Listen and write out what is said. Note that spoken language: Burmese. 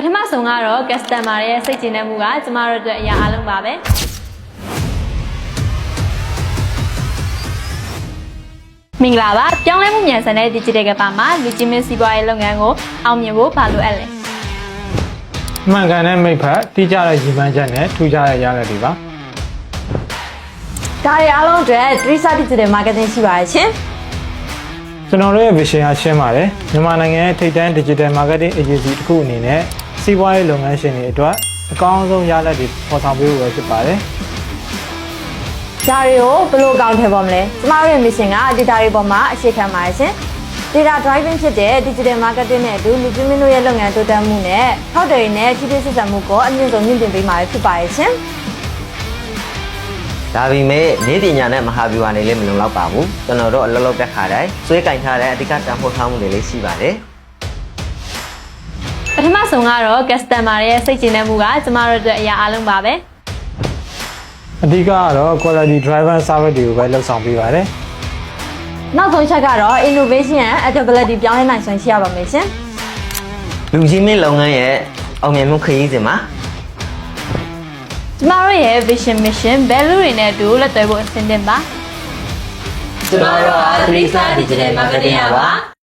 ထမဆုံးကတော့ customer ရဲ့စိတ်ကြည်နမှုကကျမတို့အတွက်အရာအလုံးပါပဲမင်္ဂလာပါပြောင်းလဲမှုမြန်ဆန်တဲ့ digital ကမ္ဘာမှာလူကြီးမင်းစီးပွားရေးလုပ်ငန်းကိုအောင်မြင်ဖို့ဘာလိုအပ်လဲမှန်ကန်တဲ့မိဖက်တိကျတဲ့ရည်မှန်းချက်နဲ့ထူးခြားတဲ့ရလဒ်တွေပါဒါတွေအားလုံးအတွက် Trisa Digital Marketing ရှိပါရဲ့ရှင်ကျွန်တော်တို့ရဲ့ vision အရှင်းပါတယ်မြန်မာနိုင်ငံရဲ့ထိပ်တန်း digital marketing agency တစ်ခုအနေနဲ့စီးပွားရေးလုပ်ငန်းရှင်တွေအတွက်အကောင်းဆုံးရလဒ်တွေပေါ်ဆောင်ပေးဖို့ဖြစ်ပါတယ်ဒါတွေကိုဘယ်လိုအကောင့်ထဲပေါ်မလဲကျမတို့ရဲ့ mission က data တွေပေါ်မှာအခြေခံပါရဲ့ရှင် data driving ဖြစ်တဲ့ digital marketing နဲ့အတူလူကြီးမင်းတို့ရဲ့လုပ်ငန်းတိုးတက်မှုနဲ့ထောက်တယ်နဲ့ထိထိဆက်ဆက်မှုကိုအမြင့်ဆုံးမြင့်တင်ပေးမှာဖြစ်ပါရဲ့ရှင်ဒါပေမဲ့နေပညာနဲ့မဟာဗျူဟာနေလည်းမလုံလောက်ပါဘူးကျွန်တော်တို့အလုပ်လုပ်တဲ့ခါတိုင်းစွဲကင်ထားတဲ့အဓိကတန်ဖိုးထားမှုတွေလည်းရှိပါတယ်ပထမဆုံးကတော့ customer ရဲ့စိတ်ကြည်နမှုကကျမတို့အတွက်အရာအလုံးပါပဲအဓိကကတော့ quality driven service တွေကိုပဲလုပ်ဆောင်ပေးပါတယ်နောက်ဆုံးချက်ကတော့ innovation and adaptability ပြောင်းလဲနိုင်စွမ်းရှိရပါမယ်ရှင်လူကြီးမင်းလုပ်ငန်းရဲ့အောင်မြင်မှုခရီးစဉ်မှာကျမတို့ရဲ့ vision mission value တွေနဲ့အတူလက်တွဲဖို့အဆင်သင့်ပါကျွန်တော်တို့က Trisa Digital Marketing ပါ